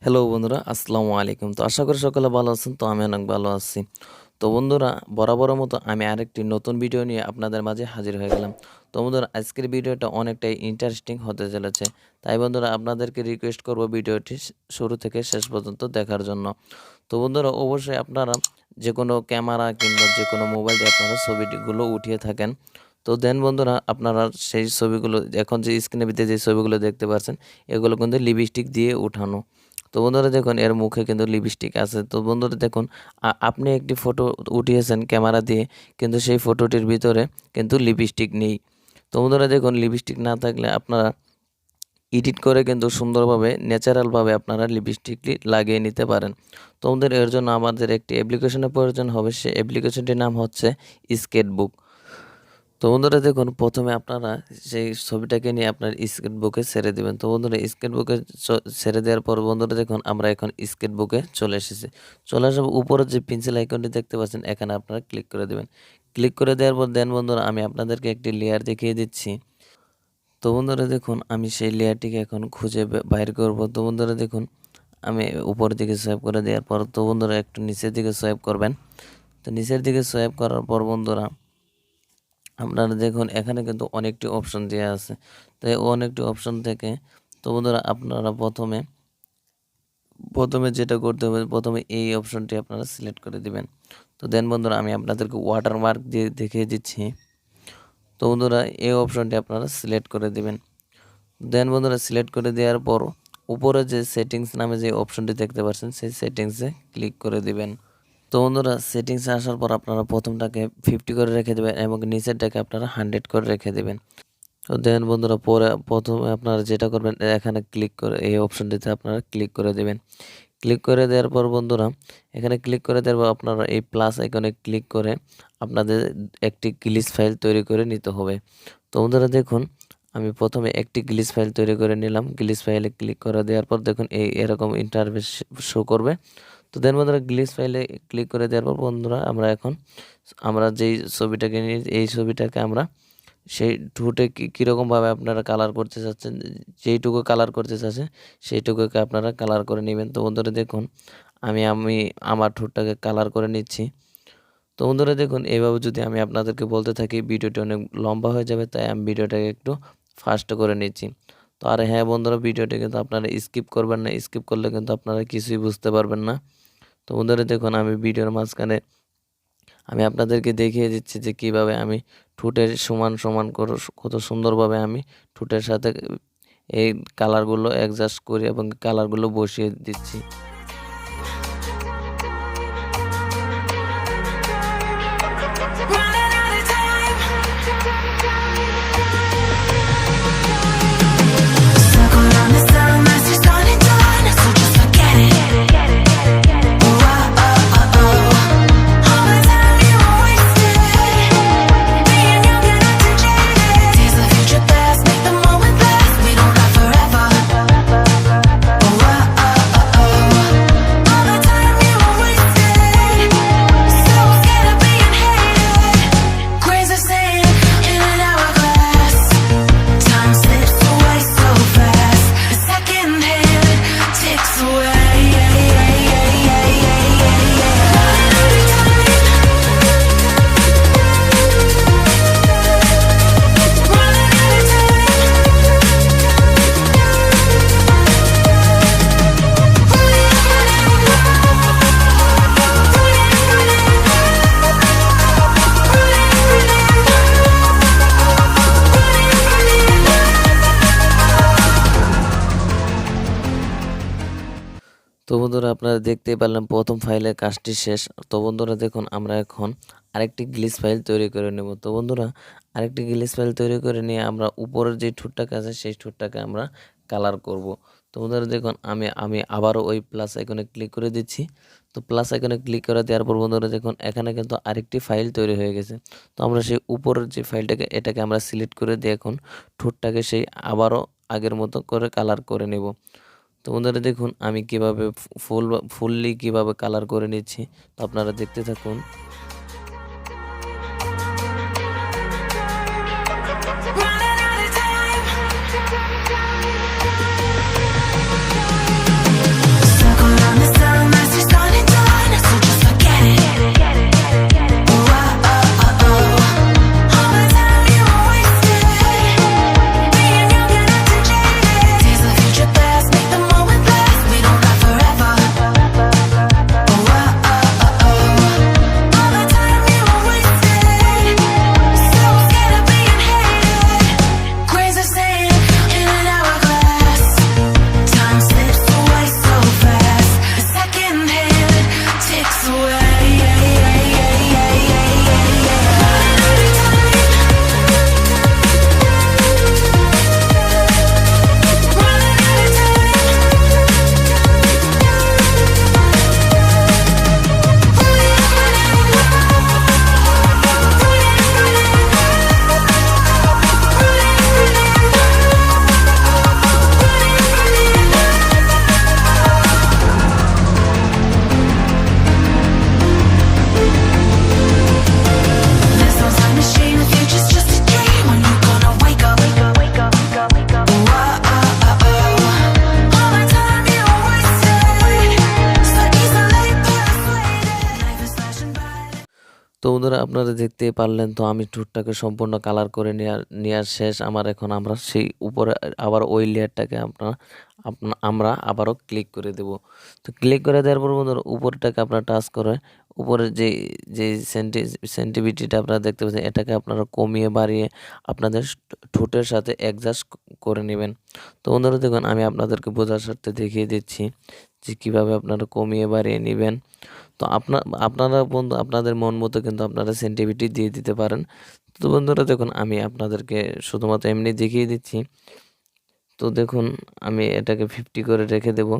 Hello বন্ধুরা, আসসালামু আলাইকুম। তো আশা করি সকলে ভালো আছেন। তো আমি অনেক ভালো আছি। তো বন্ধুরা, বরাবরের মতো আমি আরেকটি নতুন ভিডিও নিয়ে আপনাদের মাঝে হাজির হয়ে গেলাম। তো বন্ধুরা, আজকের ভিডিওটা অনেকটাই ইন্টারেস্টিং হতে চলেছে। তাই বন্ধুরা, আপনাদেরকে রিকোয়েস্ট করব ভিডিওটি শুরু থেকে শেষ পর্যন্ত দেখার জন্য। তো বন্ধুরা, অবশ্যই আপনারা যে কোনো ক্যামেরা কিংবা যে কোনো মোবাইল দিয়ে আপনারা ছবিগুলো উঠিয়ে থাকেন। তো দেন বন্ধুরা, আপনারা সেই ছবিগুলো এখন যে স্ক্রিনের ভিতরে যে ছবিগুলো দেখতে পাচ্ছেন, এগুলো কিন্তু লিপস্টিক দিয়ে উঠানো। তো বন্ধুরা দেখুন, এর মুখে কিন্তু লিপস্টিক আছে। তো বন্ধুরা দেখুন, আপনি একটি ফটো উঠিয়েছেন ক্যামেরা দিয়ে, কিন্তু সেই ফটোটির ভিতরে কিন্তু লিপস্টিক নেই। তো বন্ধুরা দেখুন, লিপস্টিক না থাকলে আপনারা এডিট করে কিন্তু সুন্দরভাবে ন্যাচারালভাবে আপনারা লিপস্টিকটি লাগিয়ে নিতে পারেন। তো আমাদের এর জন্য আমাদের একটি অ্যাপ্লিকেশনের প্রয়োজন হবে। সেই অ্যাপ্লিকেশনটির নাম হচ্ছে স্কেটবুক। তো বন্ধুরা দেখুন, প্রথমে আপনারা সেই ছবিটাকে নিয়ে আপনার স্কেটবুকে ছেড়ে দেবেন। তো বন্ধুরা, স্কেটবুকে ছেড়ে দেওয়ার পর বন্ধুরা দেখুন, আমরা এখন স্কেটবুকে চলে এসেছি। চলে আসার উপরে যে পেন্সিল আইকনটি দেখতে পাচ্ছেন, এখানে আপনারা ক্লিক করে দেবেন। ক্লিক করে দেওয়ার পর দেন বন্ধুরা, আমি আপনাদেরকে একটি লেয়ার দেখিয়ে দিচ্ছি। তো বন্ধুরা দেখুন, আমি সেই লেয়ারটিকে এখন খুঁজে বাইর করব। তো বন্ধুরা দেখুন, আমি উপরের দিকে সোয়াইপ করে দেওয়ার পর, তো বন্ধুরা একটু নিচের দিকে সোয়াইপ করবেন। তো নিচের দিকে সোয়াইপ করার পর বন্ধুরা, আপনারা দেখুন এখানে কিন্তু অনেকটি অপশন দেওয়া আছে। তাই অনেকটি অপশন থেকে তো বন্ধুরা, আপনারা প্রথমে যেটা করতে হবে, প্রথমে এই অপশনটি আপনারা সিলেক্ট করে দিবেন। তো দেন বন্ধুরা, আমি আপনাদেরকে ওয়াটারমার্ক দিয়ে দেখিয়ে দিচ্ছি। তো বন্ধুরা, এই অপশনটি আপনারা সিলেক্ট করে দিবেন। দেন বন্ধুরা, সিলেক্ট করে দেওয়ার পর উপরে যে সেটিংস নামে যে অপশনটি দেখতে পাচ্ছেন, সেই সেটিংসে ক্লিক করে দিবেন। তো বন্ধুরা, সেটিংসে আসার পর আপনারা প্রথমটাকে 50 করে রেখে দেবেন এবং নিচেরটাকে আপনারা 100 করে রেখে দেবেন। তো দেন বন্ধুরা, প্রথমে আপনারা যেটা করবেন, এখানে ক্লিক করে এই অপশনটিতে আপনারা ক্লিক করে দেবেন। ক্লিক করে দেওয়ার পর বন্ধুরা, এখানে ক্লিক করে দেওয়ার পর আপনারা এই প্লাস আইকনে ক্লিক করে আপনাদের একটি গ্লিচ ফাইল তৈরি করে নিতে হবে। তো বন্ধুরা দেখুন, আমি প্রথমে একটি গ্লিচ ফাইল তৈরি করে নিলাম। গ্লিচ ফাইলে ক্লিক করে দেওয়ার পর দেখুন এরকম ইন্টারফেস শো করবে। তো দেন বন্ধুরা, গ্লিচ ফাইলে ক্লিক করে দেওয়ার পর বন্ধুরা, আমরা যেই ছবিটাকে নিয়ে এই ছবিটাকে আমরা সেই ঠোঁটে কীরকমভাবে আপনারা কালার করতে চাচ্ছেন, যেইটুকু কালার করতে চাচ্ছেন সেইটুকুকে আপনারা কালার করে নেবেন। তো বন্ধুরা দেখুন, আমি আমার ঠোঁটটাকে কালার করে নিচ্ছি। তো বন্ধুরা দেখুন, এইভাবে যদি আমি আপনাদেরকে বলতে থাকি, ভিডিওটি অনেক লম্বা হয়ে যাবে। তাই আমি ভিডিওটাকে একটু ফাস্ট করে নিচ্ছি। তো আর হ্যাঁ বন্ধুরা, ভিডিওটি কিন্তু আপনারা স্কিপ করবেন না। স্কিপ করলে কিন্তু আপনারা কিছুই বুঝতে পারবেন না। তো বন্ধুরা দেখুন, আমি ভিডিওর মাঝখানে আমি আপনাদেরকে দেখিয়ে দিচ্ছি যে কিভাবে আমি ঠোঁটের সমান সমান করে কত সুন্দরভাবে আমি ঠোঁটের সাথে এই কালারগুলো অ্যাডজাস্ট করি এবং কালারগুলো বসিয়ে দিচ্ছি। তো বন্ধুরা, আপনারা দেখতেই পারলেন প্রথম ফাইলের কাজটি শেষ। তো বন্ধুরা দেখুন, আমরা এখন আরেকটি গ্লিচ ফাইল তৈরি করে নেব। তো বন্ধুরা, আরেকটি গ্লিচ ফাইল তৈরি করে নিয়ে আমরা উপরের যে ঠোঁটটাকে আছে সেই ঠোঁটটাকে আমরা কালার করব। তো বন্ধুরা দেখুন, আমি আবারও ওই প্লাস আইকনে ক্লিক করে দিচ্ছি। তো প্লাস আইকনে ক্লিক করে দেওয়ার পর বন্ধুরা দেখুন, এখানে কিন্তু আরেকটি ফাইল তৈরি হয়ে গেছে। তো আমরা সেই উপরের যে ফাইলটাকে এটাকে আমরা সিলেক্ট করে দিয়ে এখন ঠোঁটটাকে সেই আবারও আগের মতো করে কালার করে নেব। তো বন্ধুরা দেখুন, আমি কিভাবে ফুললি কিভাবে কালার করে নিচ্ছি। তো আপনারা দেখতে থাকুন। তো বন্ধুরা আপনারা দেখতেই পারলেন, তো আমি ঠোঁটটাকে সম্পূর্ণ কালার করে নেওয়া শেষ আমার। এখন আমরা সেই উপরে আবার ওই লেয়ারটাকে আমরা আবারও ক্লিক করে দেব। তো ক্লিক করে দেওয়ার পর বন্ধুরা উপরটাকে আপনারা টাচ করে উপরে যে সেন্টিভিটিটা আপনারা দেখতে পাচ্ছেন, এটাকে আপনারা কমিয়ে বাড়িয়ে আপনাদের ঠোঁটের সাথে অ্যাডজাস্ট করে নেবেন। তো বন্ধুরা দেখুন, আমি আপনাদেরকে বোঝার স্বার্থে দেখিয়ে দিচ্ছি যে কীভাবে আপনারা কমিয়ে বাড়িয়ে নেবেন। তো আপনারা বন্ধু আপনাদের মন মতো কিন্তু আপনারা সেন্টিভিটি দিয়ে দিতে পারেন। তো বন্ধুরা দেখুন, আমি আপনাদেরকে শুধুমাত্র এমনি দেখিয়ে দিচ্ছি। তো দেখুন, আমি এটাকে 50 করে রেখে দেব।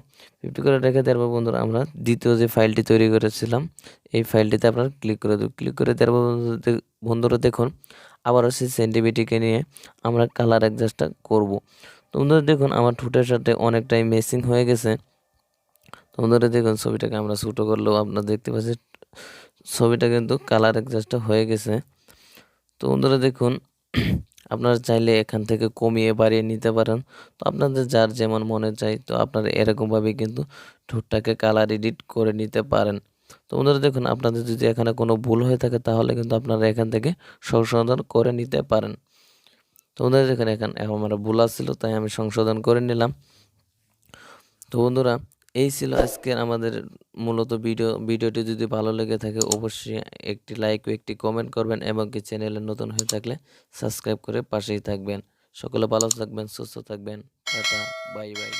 50 করে রেখে দেওয়ার পর বন্ধুরা আমরা দ্বিতীয় যে ফাইলটি তৈরি করেছিলাম, এই ফাইলটিতে আপনারা ক্লিক করে দেব। ক্লিক করে দেওয়ার পর বন্ধুরা দেখুন, আবারও সেই সেন্টিভিটিকে নিয়ে আমরা কালার অ্যাডজাস্টটা করব। তো বন্ধুরা দেখুন, আমার ঠোঁটের সাথে অনেকটাই ম্যাচিং হয়ে গেছে। তো বন্ধুরা দেখুন, ছবিটাকে আমরা ছোটো করলেও আপনারা দেখতে পাচ্ছেন ছবিটা কিন্তু কালার অ্যাডজাস্টটা হয়ে গেছে। তো বন্ধুরা দেখুন, আপনারা চাইলে এখান থেকে কমিয়ে বাড়িয়ে নিতে পারেন। তো আপনাদের যার যেমন মনে চায়, তো আপনারা এরকমভাবেই কিন্তু ঠোঁটটাকে কালার এডিট করে নিতে পারেন। তো বন্ধুরা দেখুন, আপনাদের যদি এখানে কোনো ভুল হয়ে থাকে তাহলে কিন্তু আপনারা এখান থেকে সংশোধন করে নিতে পারেন। তো বন্ধুরা দেখুন, এখন আমার ভুল আসছিল, তাই আমি সংশোধন করে নিলাম। তো বন্ধুরা, এই ছিল আজকের আমাদের মূলত ভিডিওটি যদি ভালো লেগে থাকে অবশ্যই একটি লাইক ও একটি কমেন্ট করবেন, এবং কি চ্যানেলে নতুন হয়ে থাকলে সাবস্ক্রাইব করে পাশেই থাকবেন। সকলে ভালো থাকবেন, সুস্থ থাকবেন। Tata, bye bye.